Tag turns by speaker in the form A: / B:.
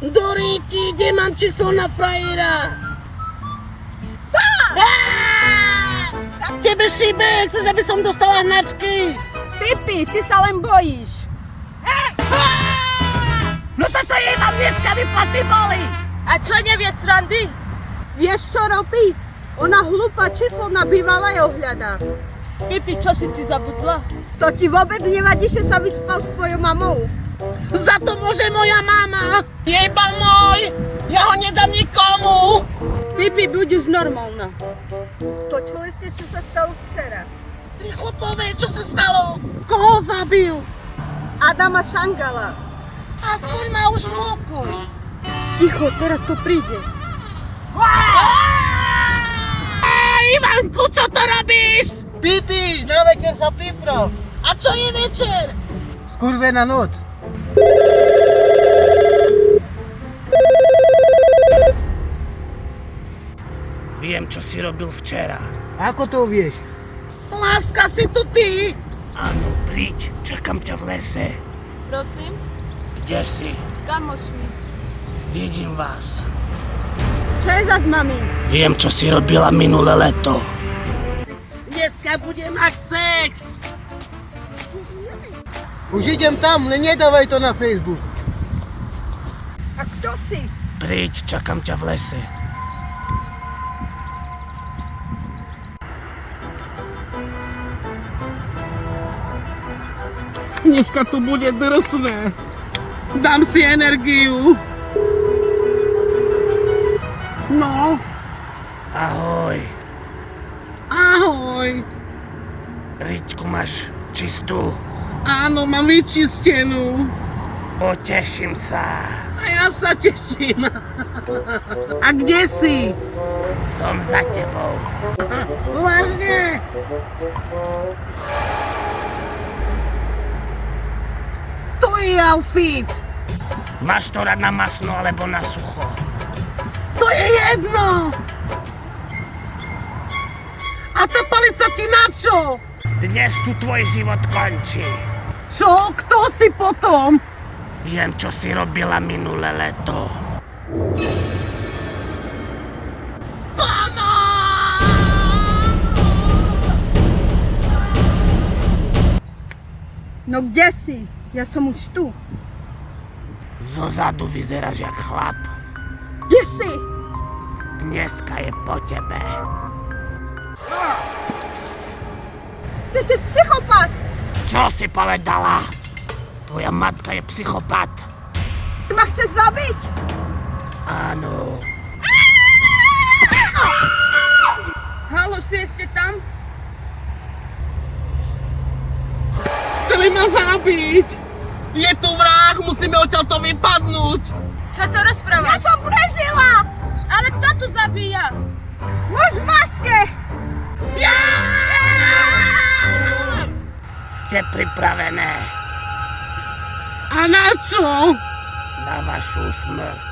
A: Doriti, kde mám číslo na frajera? Tebe šíbe, chceš, aby som dostala hnačky?
B: Pipi, ty sa len bojíš.
A: No to čo jej vám dneska vyplaty boli?
C: A čo nevie srandy?
B: Vieš čo robí? Ona hlúpa číslo na bývalého hľadá.
C: Pipi, čo si ty zabudla?
B: To ti vôbec nevadí, že sa vyspal s tvojou mamou?
A: Za to môže moja mama! Jeba môj! Ja ho nedám nikomu!
C: Pipi, budeš normálna.
B: Počuli ste, čo sa stalo včera?
A: Rýchlo povedz, čo sa stalo! Koho zabil?
B: Adama Šangala.
A: Aspoň ma už mokoj!
C: Ticho, teraz to príde.
A: Ivanku, čo to robíš?
D: Pipi, na večer sa pipro.
A: A čo je večer?
D: Skurvená noc.
A: Viem, čo si robil včera.
D: Ako to vieš?
A: Láska, si tu ty?
E: Áno, príď, čakám ťa v lese.
C: Prosím,
E: Kde si?
C: s kamošmi.
E: Vidím vás.
B: Čo je zas, mami?
E: Viem, čo si robila minulé leto.
A: Dneska budem mať sex!
D: Už idem tam, len nedávaj to na Facebook.
B: A kto si?
E: Príď, čakám ťa v lese.
A: Dneska to bude drsné. Dám si energiu. No,
E: Ahoj.
A: ahoj.
E: Riťku máš čistú?
A: Áno, mám vyčistenú.
E: Poteším sa.
A: A ja sa teším. A kde si?
E: Som za tebou.
A: Vážne? To je outfit.
E: Máš to rád na masno alebo na sucho?
A: To je jedno. A tá palica ti na čo?
E: Dnes tu tvoj život končí.
A: Čo? Kto si potom?
E: Viem, čo si robila minulé leto.
B: No kde si? Ja som už tu.
E: Zozadu vyzeráš jak chlap.
B: Kde si?
E: Dneska je po tebe.
B: Ty si psychopat!
E: Čo si povedala? Tvoja matka je psychopat.
B: Ty ma chceš zabiť?
E: Áno.
C: Halo, si ešte tam?
A: Chceli ma zabiť. Je tu vrah, musíme odtiaľto vypadnúť.
C: Čo to rozprávaš?
B: Ja som prežila!
C: Ale kto tu zabíja?
B: Muž v maske!
E: Ste pripravené
A: A na čo?
E: na vašu smrť.